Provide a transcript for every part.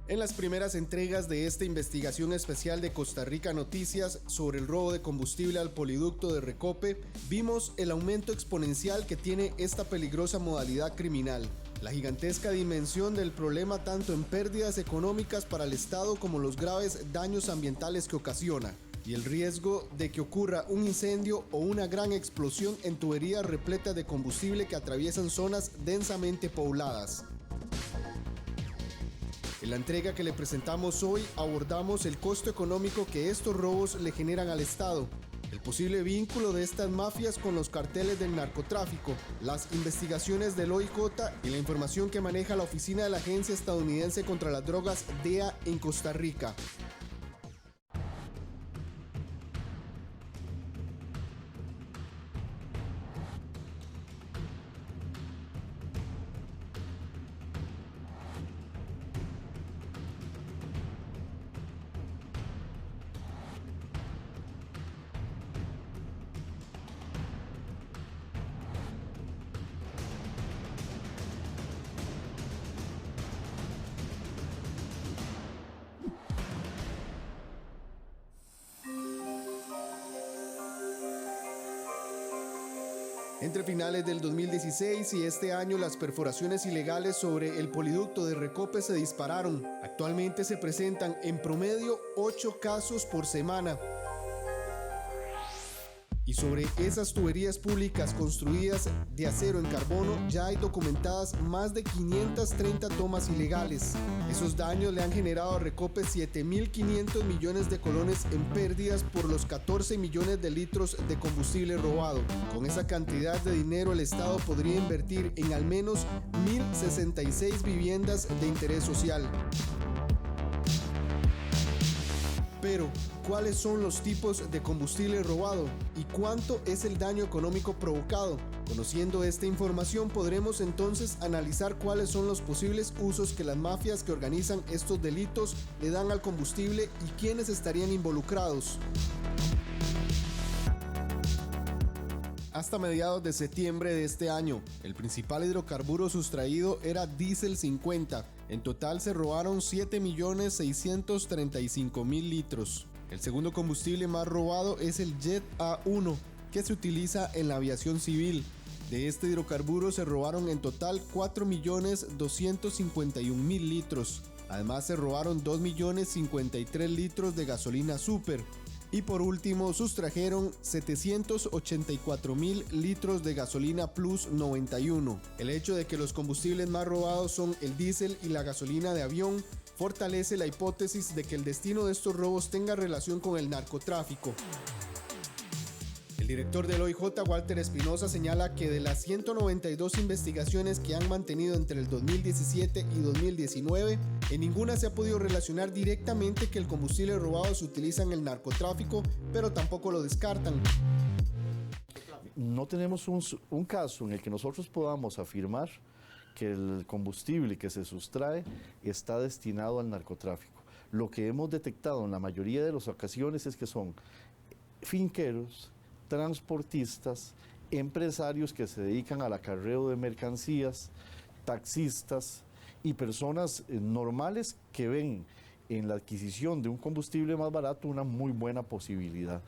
En las primeras entregas de esta investigación especial de Costa Rica Noticias sobre el robo de combustible al poliducto de Recope, vimos el aumento exponencial que tiene esta peligrosa modalidad criminal, la gigantesca dimensión del problema tanto en pérdidas económicas para el Estado como los graves daños ambientales que ocasiona, y el riesgo de que ocurra un incendio o una gran explosión en tuberías repletas de combustible que atraviesan zonas densamente pobladas. En la entrega que le presentamos hoy abordamos el costo económico que estos robos le generan al Estado, el posible vínculo de estas mafias con los carteles del narcotráfico, las investigaciones del OIJ y la información que maneja la oficina de la Agencia Estadounidense contra las Drogas DEA en Costa Rica. Entre finales del 2016 y este año, las perforaciones ilegales sobre el poliducto de Recope se dispararon. Actualmente se presentan en promedio 8 casos por semana. Y sobre esas tuberías públicas construidas de acero en carbono ya hay documentadas más de 530 tomas ilegales. Esos daños le han generado a Recope 7.500 millones de colones en pérdidas por los 14 millones de litros de combustible robado. Con esa cantidad de dinero el Estado podría invertir en al menos 1.066 viviendas de interés social. Pero, ¿cuáles son los tipos de combustible robado y cuánto es el daño económico provocado? Conociendo esta información podremos entonces analizar cuáles son los posibles usos que las mafias que organizan estos delitos le dan al combustible y quiénes estarían involucrados. Hasta mediados de septiembre de este año, el principal hidrocarburo sustraído era diésel 50. En total se robaron 7.635.000 litros. El segundo combustible más robado es el Jet A1, que se utiliza en la aviación civil. De este hidrocarburo se robaron en total 4.251.000 litros. Además se robaron 2.053.000 litros de gasolina Super. Y por último, sustrajeron 784.000 litros de gasolina Plus 91. El hecho de que los combustibles más robados son el diésel y la gasolina de avión fortalece la hipótesis de que el destino de estos robos tenga relación con el narcotráfico. El director del OIJ, Walter Espinosa, señala que de las 192 investigaciones que han mantenido entre el 2017 y 2019, en ninguna se ha podido relacionar directamente que el combustible robado se utiliza en el narcotráfico, pero tampoco lo descartan. No tenemos un caso en el que nosotros podamos afirmar que el combustible que se sustrae está destinado al narcotráfico. Lo que hemos detectado en la mayoría de las ocasiones es que son finqueros, transportistas, empresarios que se dedican al acarreo de mercancías, taxistas y personas normales que ven en la adquisición de un combustible más barato una muy buena posibilidad.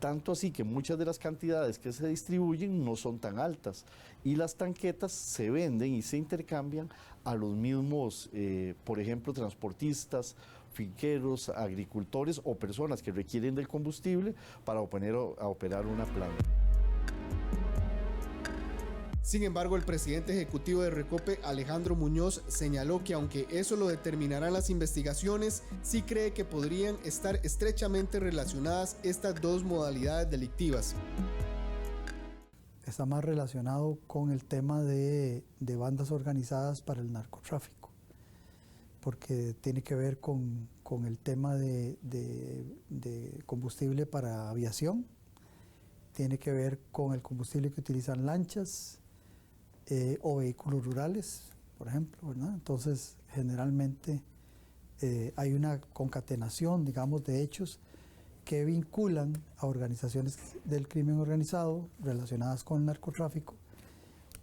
Tanto así que muchas de las cantidades que se distribuyen no son tan altas y las tanquetas se venden y se intercambian a los mismos, por ejemplo, transportistas, finqueros, agricultores o personas que requieren del combustible para operar una planta. Sin embargo, el presidente ejecutivo de Recope, Alejandro Muñoz, señaló que aunque eso lo determinarán las investigaciones, sí cree que podrían estar estrechamente relacionadas estas dos modalidades delictivas. Está más relacionado con el tema de bandas organizadas para el narcotráfico, porque tiene que ver con el tema de combustible para aviación, tiene que ver con el combustible que utilizan lanchas, o vehículos rurales, por ejemplo, ¿verdad? Entonces, generalmente hay una concatenación, digamos, de hechos que vinculan a organizaciones del crimen organizado relacionadas con el narcotráfico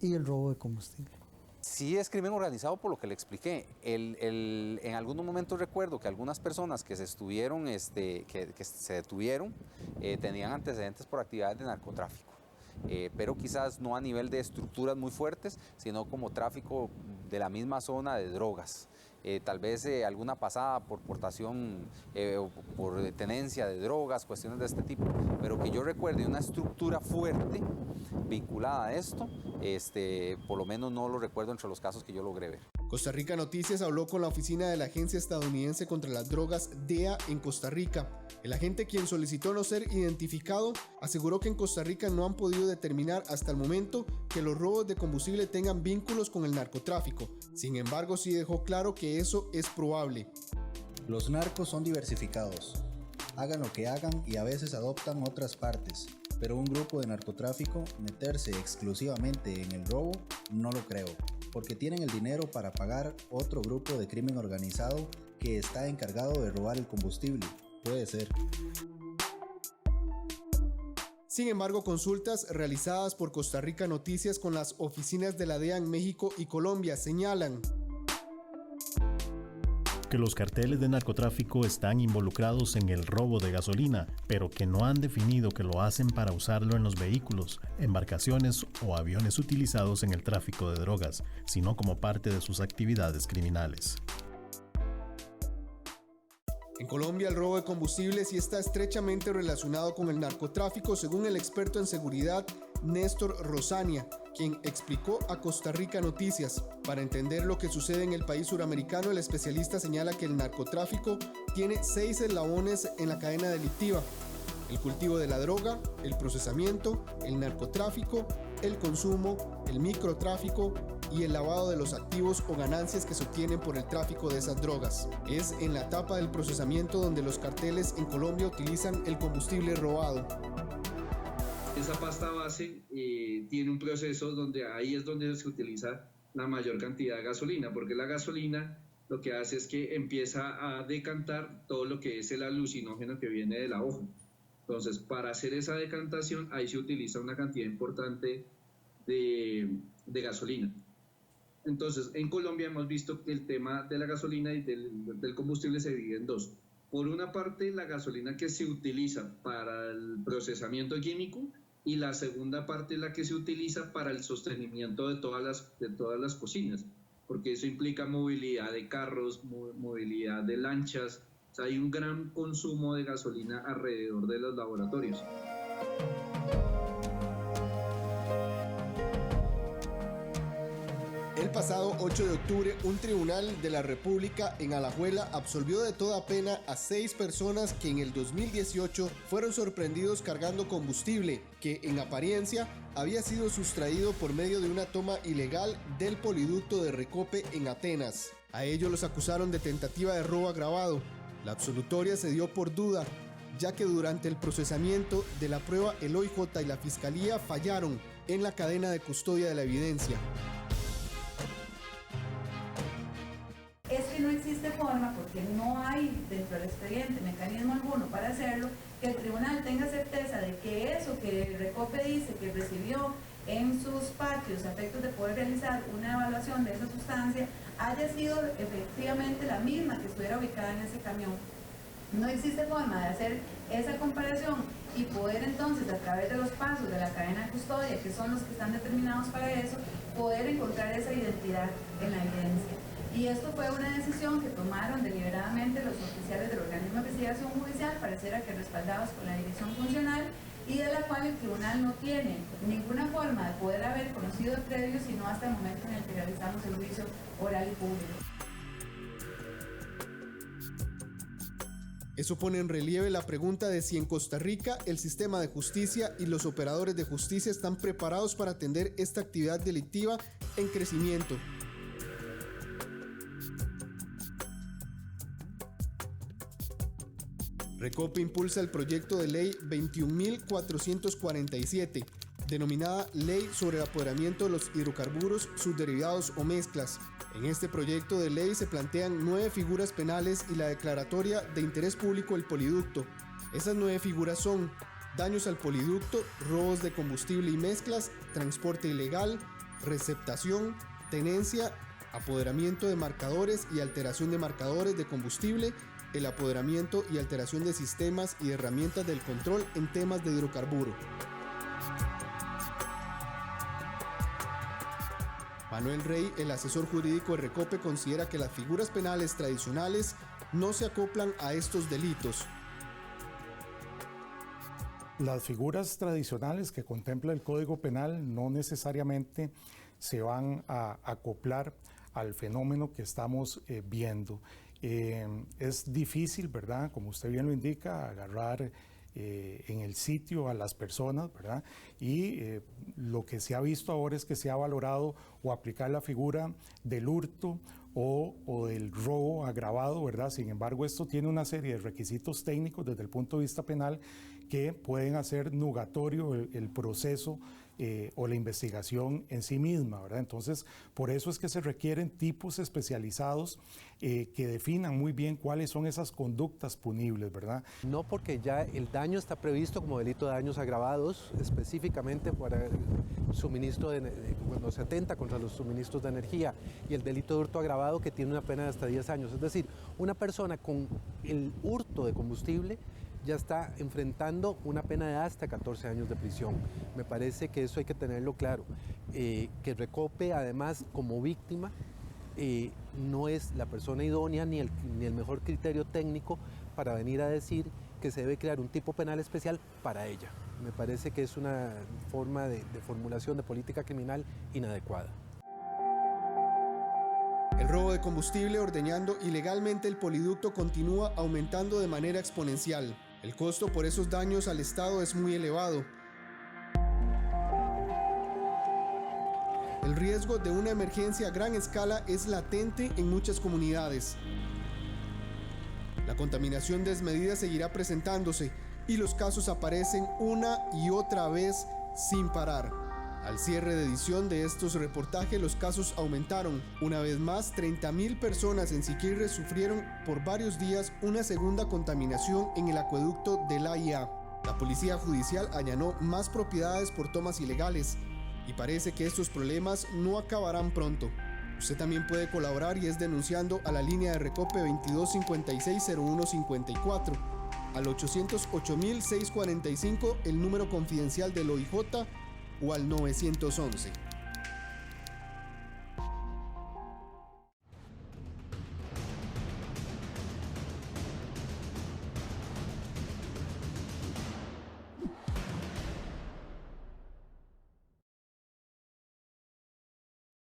y el robo de combustible. Sí es crimen organizado por lo que le expliqué. En algunos momentos recuerdo que algunas personas que se detuvieron tenían antecedentes por actividades de narcotráfico. Pero quizás no a nivel de estructuras muy fuertes, sino como tráfico de la misma zona de drogas. Tal vez alguna pasada por portación o por tenencia de drogas, cuestiones de este tipo, pero que yo recuerde una estructura fuerte vinculada a esto, por lo menos no lo recuerdo entre los casos que yo logré ver. Costa Rica Noticias habló con la oficina de la Agencia Estadounidense contra las Drogas, DEA, en Costa Rica. El agente, quien solicitó no ser identificado, aseguró que en Costa Rica no han podido determinar hasta el momento que los robos de combustible tengan vínculos con el narcotráfico. Sin embargo, sí dejó claro que eso es probable. Los narcos son diversificados. Hagan lo que hagan y a veces adoptan otras partes, pero un grupo de narcotráfico meterse exclusivamente en el robo, no lo creo, porque tienen el dinero para pagar otro grupo de crimen organizado que está encargado de robar el combustible. Puede ser. Sin embargo, consultas realizadas por Costa Rica Noticias con las oficinas de la DEA en México y Colombia señalan que los carteles de narcotráfico están involucrados en el robo de gasolina, pero que no han definido que lo hacen para usarlo en los vehículos, embarcaciones o aviones utilizados en el tráfico de drogas, sino como parte de sus actividades criminales. En Colombia, el robo de combustible sí está estrechamente relacionado con el narcotráfico, según el experto en seguridad Néstor Rosania, quien explicó a Costa Rica Noticias. Para entender lo que sucede en el país suramericano, el especialista señala que el narcotráfico tiene 6 eslabones en la cadena delictiva: el cultivo de la droga, el procesamiento, el narcotráfico, el consumo, el microtráfico y el lavado de los activos o ganancias que se obtienen por el tráfico de esas drogas. Es en la etapa del procesamiento donde los carteles en Colombia utilizan el combustible robado. Esa pasta base tiene un proceso donde ahí es donde se utiliza la mayor cantidad de gasolina, porque la gasolina lo que hace es que empieza a decantar todo lo que es el alucinógeno que viene de la hoja. Entonces, para hacer esa decantación, ahí se utiliza una cantidad importante de gasolina. Entonces, en Colombia hemos visto que el tema de la gasolina y del combustible se divide en dos. Por una parte, la gasolina que se utiliza para el procesamiento químico, y la segunda parte es la que se utiliza para el sostenimiento de todas las cocinas, porque eso implica movilidad de carros, movilidad de lanchas. O sea, hay un gran consumo de gasolina alrededor de los laboratorios. El pasado 8 de octubre, un tribunal de la República en Alajuela absolvió de toda pena a 6 personas que en el 2018 fueron sorprendidos cargando combustible que, en apariencia, había sido sustraído por medio de una toma ilegal del poliducto de Recope en Atenas. A ellos los acusaron de tentativa de robo agravado. La absolutoria se dio por duda, ya que durante el procesamiento de la prueba el OIJ y la Fiscalía fallaron en la cadena de custodia de la evidencia. Es que no existe forma, porque no hay dentro del expediente mecanismo alguno para hacerlo, que el tribunal tenga certeza de que eso que Recope dice que recibió en sus patios a efectos de poder realizar una evaluación de esa sustancia haya sido efectivamente la misma que estuviera ubicada en ese camión. No existe forma de hacer esa comparación y poder entonces, a través de los pasos de la cadena de custodia, que son los que están determinados para eso, poder encontrar esa identidad en la evidencia. Y esto fue una decisión que tomaron deliberadamente los oficiales del organismo de investigación judicial, pareciera que respaldados con la dirección funcional, y de la cual el tribunal no tiene ninguna forma de poder haber conocido de previo, sino hasta el momento en el que realizamos el juicio oral y público. Eso pone en relieve la pregunta de si en Costa Rica el sistema de justicia y los operadores de justicia están preparados para atender esta actividad delictiva en crecimiento. Recope impulsa el proyecto de ley 21.447, denominada Ley sobre el Apoderamiento de los Hidrocarburos, sus derivados o mezclas. En este proyecto de ley se plantean 9 figuras penales y la declaratoria de interés público del poliducto. Esas 9 figuras son daños al poliducto, robos de combustible y mezclas, transporte ilegal, receptación, tenencia, apoderamiento de marcadores y alteración de marcadores de combustible, el apoderamiento y alteración de sistemas y herramientas del control en temas de hidrocarburo. Manuel Rey, el asesor jurídico de Recope, considera que las figuras penales tradicionales no se acoplan a estos delitos. Las figuras tradicionales que contempla el Código Penal no necesariamente se van a acoplar al fenómeno que estamos viendo. Es difícil, ¿verdad? Como usted bien lo indica, agarrar en el sitio a las personas, ¿verdad? Y lo que se ha visto ahora es que se ha valorado o aplicar la figura del hurto o del robo agravado, ¿verdad? Sin embargo, esto tiene una serie de requisitos técnicos desde el punto de vista penal que pueden hacer nugatorio el proceso o la investigación en sí misma, ¿verdad? Entonces, por eso es que se requieren tipos especializados que definan muy bien cuáles son esas conductas punibles, ¿verdad? No, porque ya el daño está previsto como delito de daños agravados, específicamente para el suministro cuando se atenta contra los suministros de energía, y el delito de hurto agravado, que tiene una pena de hasta 10 años. Es decir, una persona con el hurto de combustible ya está enfrentando una pena de hasta 14 años de prisión. Me parece que eso hay que tenerlo claro. Que Recope, además, como víctima, no es la persona idónea ni el mejor criterio técnico para venir a decir que se debe crear un tipo penal especial para ella. Me parece que es una forma de formulación de política criminal inadecuada. El robo de combustible ordeñando ilegalmente el poliducto continúa aumentando de manera exponencial. El costo por esos daños al Estado es muy elevado. El riesgo de una emergencia a gran escala es latente en muchas comunidades. La contaminación desmedida seguirá presentándose y los casos aparecen una y otra vez sin parar. Al cierre de edición de estos reportajes, los casos aumentaron. Una vez más, 30.000 personas en Siquirres sufrieron por varios días una segunda contaminación en el acueducto de la IA. La policía judicial allanó más propiedades por tomas ilegales y parece que estos problemas no acabarán pronto. Usted también puede colaborar y es denunciando a la línea de Recope 2256-0154, al 808.645, el número confidencial del OIJ, o al 911.